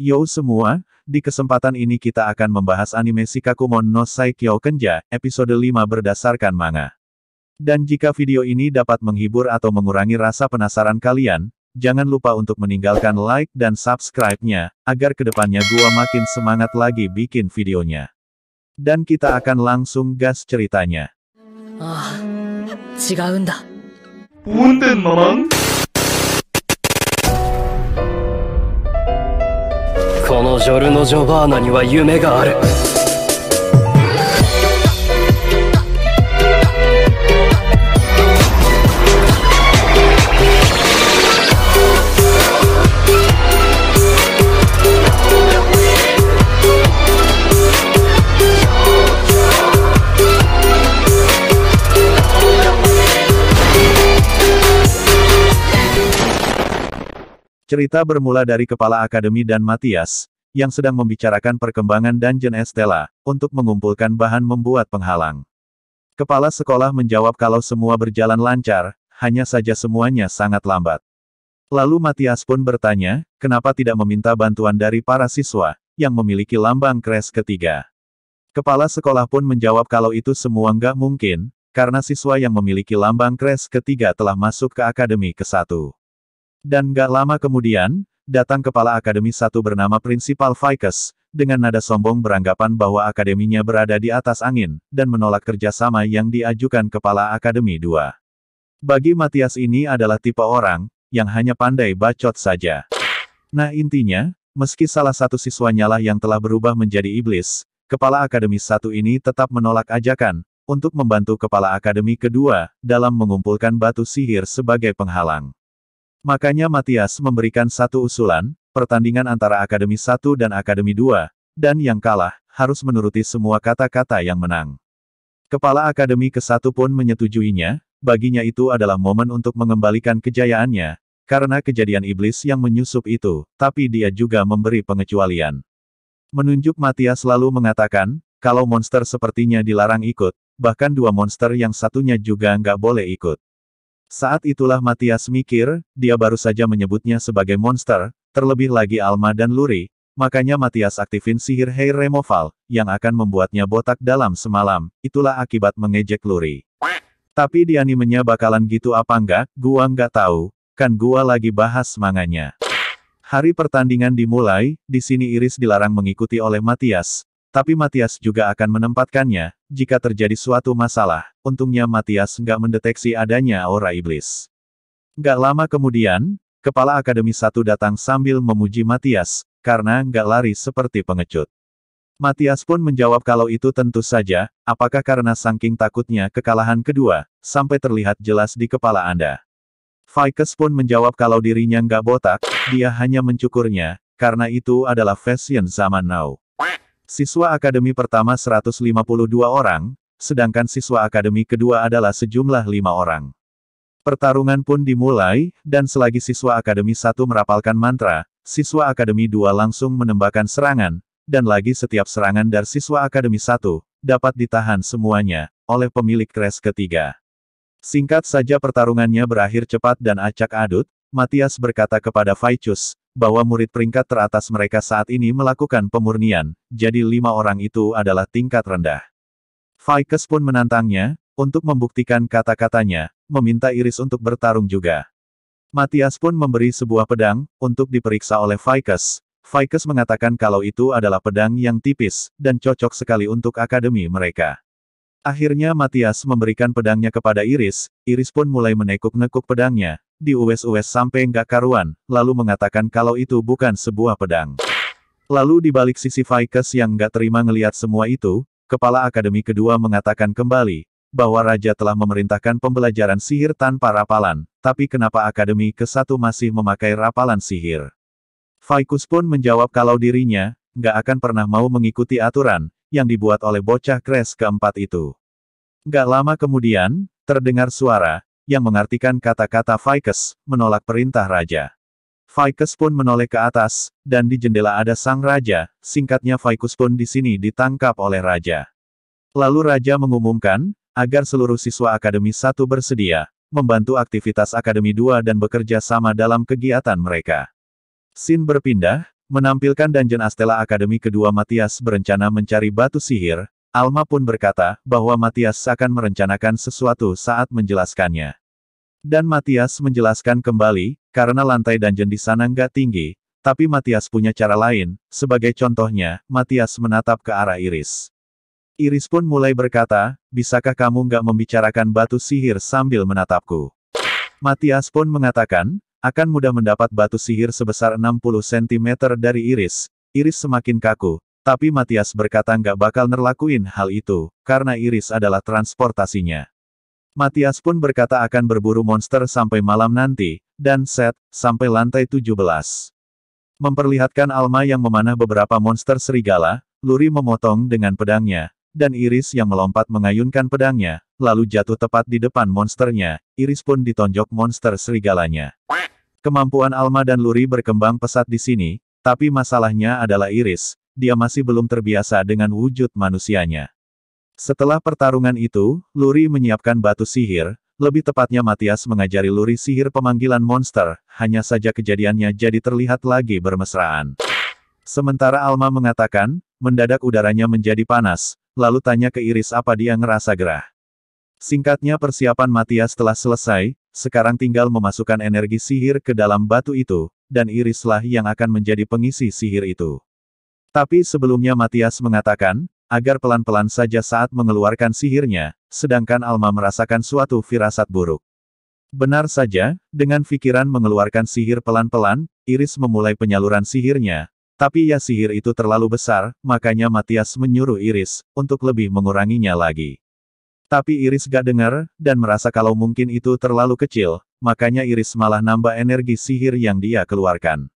Yo semua, di kesempatan ini kita akan membahas anime Shikakumon no Saikyo Kenja, episode 5 berdasarkan manga. Dan jika video ini dapat menghibur atau mengurangi rasa penasaran kalian, jangan lupa untuk meninggalkan like dan subscribe-nya, agar kedepannya gua makin semangat lagi bikin videonya. Dan kita akan langsung gas ceritanya. Punten, Mamang. このジョルノ・ジョバーナには夢がある。Cerita bermula dari Kepala Akademi dan Matias, yang sedang membicarakan perkembangan Dungeon Estella, untuk mengumpulkan bahan membuat penghalang. Kepala sekolah menjawab kalau semua berjalan lancar, hanya saja semuanya sangat lambat. Lalu Matias pun bertanya, kenapa tidak meminta bantuan dari para siswa, yang memiliki lambang Kres ketiga. Kepala sekolah pun menjawab kalau itu semua nggak mungkin, karena siswa yang memiliki lambang Kres ketiga telah masuk ke Akademi ke-1. Dan gak lama kemudian, datang Kepala Akademi 1 bernama Prinsipal Vicus, dengan nada sombong beranggapan bahwa akademinya berada di atas angin, dan menolak kerjasama yang diajukan Kepala Akademi 2. Bagi Matias ini adalah tipe orang, yang hanya pandai bacot saja. Nah intinya, meski salah satu siswanya lah yang telah berubah menjadi iblis, Kepala Akademi 1 ini tetap menolak ajakan, untuk membantu Kepala Akademi kedua, dalam mengumpulkan batu sihir sebagai penghalang. Makanya Matias memberikan satu usulan, pertandingan antara Akademi 1 dan Akademi 2, dan yang kalah, harus menuruti semua kata-kata yang menang. Kepala Akademi ke-1 pun menyetujuinya, baginya itu adalah momen untuk mengembalikan kejayaannya, karena kejadian iblis yang menyusup itu, tapi dia juga memberi pengecualian. Menunjuk Matias lalu mengatakan, kalau monster sepertinya dilarang ikut, bahkan dua monster yang satunya juga nggak boleh ikut. Saat itulah Matias mikir, dia baru saja menyebutnya sebagai monster, terlebih lagi Alma dan Luri, makanya Matias aktifin sihir hair removal, yang akan membuatnya botak dalam semalam, itulah akibat mengejek Luri. Tapi di animenya bakalan gitu apa enggak, gua nggak tahu, kan gua lagi bahas manganya. Hari pertandingan dimulai, di sini Iris dilarang mengikuti oleh Matias. Tapi Matias juga akan menempatkannya, jika terjadi suatu masalah, untungnya Matias nggak mendeteksi adanya aura iblis. Nggak lama kemudian, Kepala Akademi 1 datang sambil memuji Matias, karena nggak lari seperti pengecut. Matias pun menjawab kalau itu tentu saja, apakah karena saking takutnya kekalahan kedua, sampai terlihat jelas di kepala Anda. Vicus pun menjawab kalau dirinya nggak botak, dia hanya mencukurnya, karena itu adalah fashion zaman now. Siswa Akademi pertama 152 orang, sedangkan siswa Akademi kedua adalah sejumlah 5 orang. Pertarungan pun dimulai, dan selagi siswa Akademi 1 merapalkan mantra, siswa Akademi 2 langsung menembakkan serangan, dan lagi setiap serangan dari siswa Akademi 1, dapat ditahan semuanya, oleh pemilik Kres ketiga. Singkat saja pertarungannya berakhir cepat dan acak adut, Matias berkata kepada Vicus, bahwa murid peringkat teratas mereka saat ini melakukan pemurnian, jadi 5 orang itu adalah tingkat rendah. Vicus pun menantangnya, untuk membuktikan kata-katanya, meminta Iris untuk bertarung juga. Matias pun memberi sebuah pedang, untuk diperiksa oleh Vicus. Vicus mengatakan kalau itu adalah pedang yang tipis, dan cocok sekali untuk akademi mereka. Akhirnya Matias memberikan pedangnya kepada Iris, Iris pun mulai menekuk-nekuk pedangnya, diues-ues sampai nggak karuan, lalu mengatakan kalau itu bukan sebuah pedang. Lalu di balik sisi Vicus yang nggak terima ngelihat semua itu, Kepala Akademi kedua mengatakan kembali, bahwa Raja telah memerintahkan pembelajaran sihir tanpa rapalan, tapi kenapa Akademi ke-1 masih memakai rapalan sihir? Vicus pun menjawab kalau dirinya, nggak akan pernah mau mengikuti aturan, yang dibuat oleh bocah Kres keempat itu. Nggak lama kemudian, terdengar suara, yang mengartikan kata-kata Vicus, menolak perintah Raja. Vicus pun menoleh ke atas, dan di jendela ada sang Raja, singkatnya Vicus pun di sini ditangkap oleh Raja. Lalu Raja mengumumkan, agar seluruh siswa Akademi 1 bersedia, membantu aktivitas Akademi 2 dan bekerja sama dalam kegiatan mereka. Scene berpindah, Menampilkan Dungeon Astela Academy kedua Matias berencana mencari batu sihir, Alma pun berkata bahwa Matias akan merencanakan sesuatu saat menjelaskannya. Dan Matias menjelaskan kembali, karena lantai dungeon di sana nggak tinggi, tapi Matias punya cara lain. Sebagai contohnya, Matias menatap ke arah Iris. Iris pun mulai berkata, bisakah kamu nggak membicarakan batu sihir sambil menatapku? Matias pun mengatakan, akan mudah mendapat batu sihir sebesar 60 cm dari Iris. Iris semakin kaku, tapi Matias berkata nggak bakal nerlakuin hal itu, karena Iris adalah transportasinya. Matias pun berkata akan berburu monster sampai malam nanti, dan sampai lantai 17. Memperlihatkan Alma yang memanah beberapa monster serigala, Luri memotong dengan pedangnya, dan Iris yang melompat mengayunkan pedangnya, lalu jatuh tepat di depan monsternya. Iris pun ditonjok monster serigalanya. Kemampuan Alma dan Luri berkembang pesat di sini, tapi masalahnya adalah Iris, dia masih belum terbiasa dengan wujud manusianya. Setelah pertarungan itu, Luri menyiapkan batu sihir, lebih tepatnya Matias mengajari Luri sihir pemanggilan monster, hanya saja kejadiannya jadi terlihat lagi bermesraan. Sementara Alma mengatakan, mendadak udaranya menjadi panas, lalu tanya ke Iris apa dia ngerasa gerah. Singkatnya persiapan Matias telah selesai, sekarang tinggal memasukkan energi sihir ke dalam batu itu, dan Irislah yang akan menjadi pengisi sihir itu. Tapi sebelumnya Matias mengatakan, agar pelan-pelan saja saat mengeluarkan sihirnya, sedangkan Alma merasakan suatu firasat buruk. Benar saja, dengan pikiran mengeluarkan sihir pelan-pelan, Iris memulai penyaluran sihirnya, tapi ya sihir itu terlalu besar, makanya Matias menyuruh Iris untuk lebih menguranginya lagi. Tapi Iris gak dengar, dan merasa kalau mungkin itu terlalu kecil, makanya Iris malah nambah energi sihir yang dia keluarkan.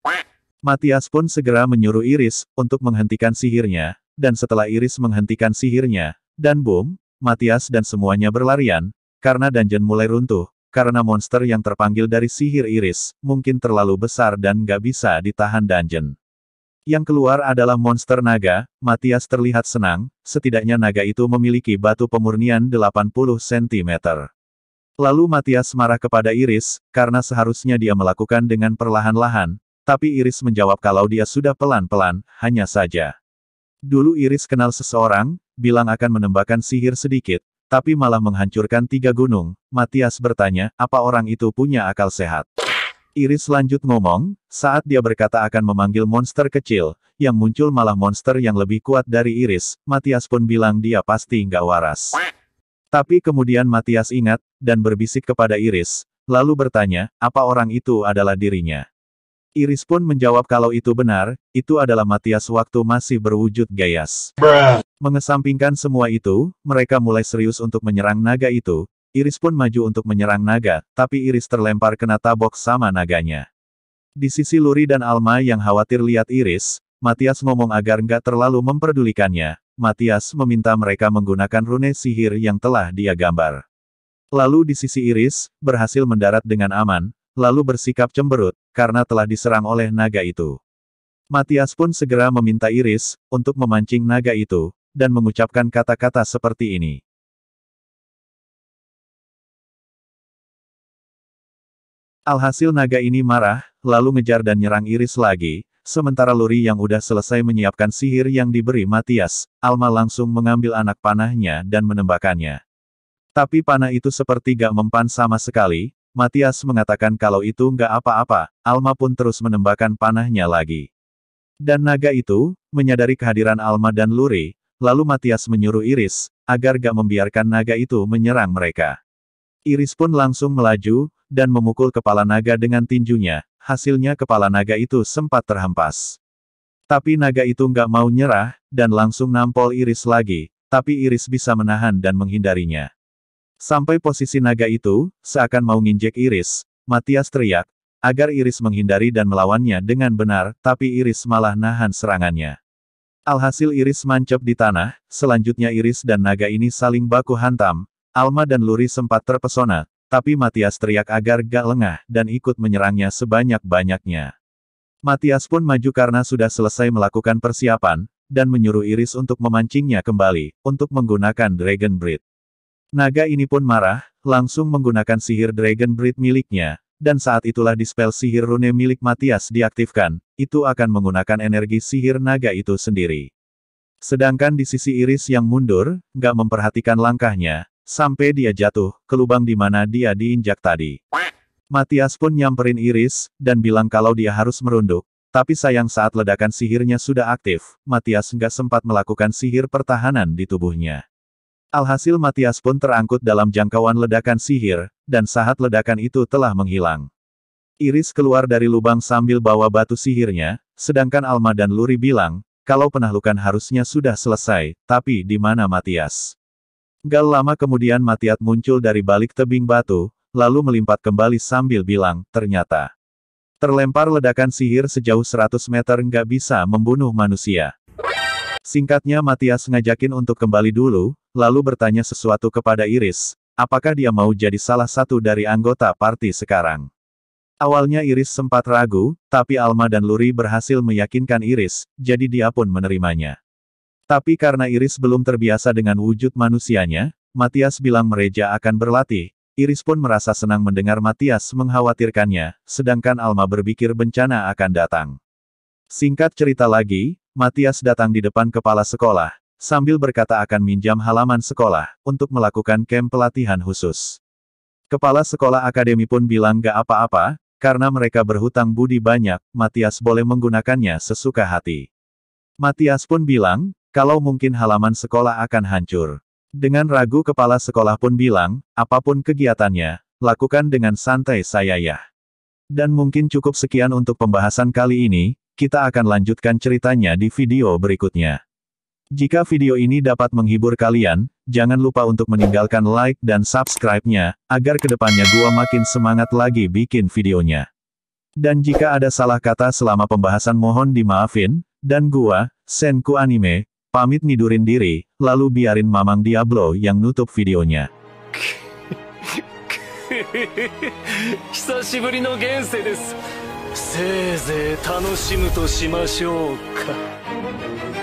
Matias pun segera menyuruh Iris untuk menghentikan sihirnya, dan setelah Iris menghentikan sihirnya, dan boom, Matias dan semuanya berlarian, karena dungeon mulai runtuh, karena monster yang terpanggil dari sihir Iris, mungkin terlalu besar dan gak bisa ditahan dungeon. Yang keluar adalah monster naga. Matias terlihat senang, setidaknya naga itu memiliki batu pemurnian 80 cm. Lalu Matias marah kepada Iris, karena seharusnya dia melakukan dengan perlahan-lahan, tapi Iris menjawab kalau dia sudah pelan-pelan, hanya saja. Dulu Iris kenal seseorang, bilang akan menembakkan sihir sedikit, tapi malah menghancurkan 3 gunung. Matias bertanya, apa orang itu punya akal sehat? Iris lanjut ngomong, saat dia berkata akan memanggil monster kecil, yang muncul malah monster yang lebih kuat dari Iris. Matias pun bilang dia pasti nggak waras. Tapi kemudian Matias ingat, dan berbisik kepada Iris, lalu bertanya, apa orang itu adalah dirinya? Iris pun menjawab kalau itu benar, itu adalah Matias waktu masih berwujud Gaias. Mengesampingkan semua itu, mereka mulai serius untuk menyerang naga itu. Iris pun maju untuk menyerang naga, tapi Iris terlempar kena tabok sama naganya. Di sisi Luri dan Alma yang khawatir lihat Iris, Matias ngomong agar nggak terlalu memperdulikannya. Matias meminta mereka menggunakan rune sihir yang telah dia gambar. Lalu di sisi Iris, berhasil mendarat dengan aman, lalu bersikap cemberut, karena telah diserang oleh naga itu. Matias pun segera meminta Iris untuk memancing naga itu, dan mengucapkan kata-kata seperti ini. Alhasil naga ini marah, lalu ngejar dan nyerang Iris lagi, sementara Luri yang udah selesai menyiapkan sihir yang diberi Matias, Alma langsung mengambil anak panahnya dan menembakkannya. Tapi panah itu seperti gak mempan sama sekali. Matias mengatakan kalau itu nggak apa-apa, Alma pun terus menembakkan panahnya lagi. Dan naga itu, menyadari kehadiran Alma dan Luri, lalu Matias menyuruh Iris, agar gak membiarkan naga itu menyerang mereka. Iris pun langsung melaju, dan memukul kepala naga dengan tinjunya, hasilnya kepala naga itu sempat terhempas. Tapi naga itu nggak mau nyerah, dan langsung nampol Iris lagi, tapi Iris bisa menahan dan menghindarinya. Sampai posisi naga itu, seakan mau nginjek Iris, Matias teriak, agar Iris menghindari dan melawannya dengan benar, tapi Iris malah nahan serangannya. Alhasil Iris mancep di tanah, selanjutnya Iris dan naga ini saling baku hantam. Alma dan Luri sempat terpesona, tapi Matias teriak agar gak lengah, dan ikut menyerangnya sebanyak-banyaknya. Matias pun maju karena sudah selesai melakukan persiapan, dan menyuruh Iris untuk memancingnya kembali, untuk menggunakan Dragon Breath. Naga ini pun marah, langsung menggunakan sihir Dragon Breath miliknya, dan saat itulah dispel sihir rune milik Matias diaktifkan, itu akan menggunakan energi sihir naga itu sendiri. Sedangkan di sisi Iris yang mundur, nggak memperhatikan langkahnya, sampai dia jatuh ke lubang di mana dia diinjak tadi. Matias pun nyamperin Iris, dan bilang kalau dia harus merunduk, tapi sayang saat ledakan sihirnya sudah aktif, Matias nggak sempat melakukan sihir pertahanan di tubuhnya. Alhasil Matias pun terangkut dalam jangkauan ledakan sihir, dan saat ledakan itu telah menghilang. Iris keluar dari lubang sambil bawa batu sihirnya, sedangkan Alma dan Luri bilang, kalau penaklukan harusnya sudah selesai, tapi di mana Matias? Gak lama kemudian Matias muncul dari balik tebing batu, lalu melimpat kembali sambil bilang, ternyata terlempar ledakan sihir sejauh 100 meter nggak bisa membunuh manusia. Singkatnya Matias ngajakin untuk kembali dulu, lalu bertanya sesuatu kepada Iris, apakah dia mau jadi salah satu dari anggota party sekarang. Awalnya Iris sempat ragu, tapi Alma dan Luri berhasil meyakinkan Iris, jadi dia pun menerimanya. Tapi karena Iris belum terbiasa dengan wujud manusianya, Matias bilang mereka akan berlatih. Iris pun merasa senang mendengar Matias mengkhawatirkannya, sedangkan Alma berpikir bencana akan datang. Singkat cerita lagi, Matias datang di depan kepala sekolah, sambil berkata akan minjam halaman sekolah, untuk melakukan camp pelatihan khusus. Kepala sekolah akademi pun bilang gak apa-apa, karena mereka berhutang budi banyak, Matias boleh menggunakannya sesuka hati. Matias pun bilang, kalau mungkin halaman sekolah akan hancur. Dengan ragu kepala sekolah pun bilang, apapun kegiatannya, lakukan dengan santai saya ya. Dan mungkin cukup sekian untuk pembahasan kali ini, kita akan lanjutkan ceritanya di video berikutnya. Jika video ini dapat menghibur kalian, jangan lupa untuk meninggalkan like dan subscribe-nya, agar kedepannya gua makin semangat lagi bikin videonya. Dan jika ada salah kata selama pembahasan mohon dimaafin, dan gua, Senku Anime, pamit nidurin diri, lalu biarin Mamang Diablo yang nutup videonya. 久しぶりの現世です。せいぜい楽しむとしましょうか。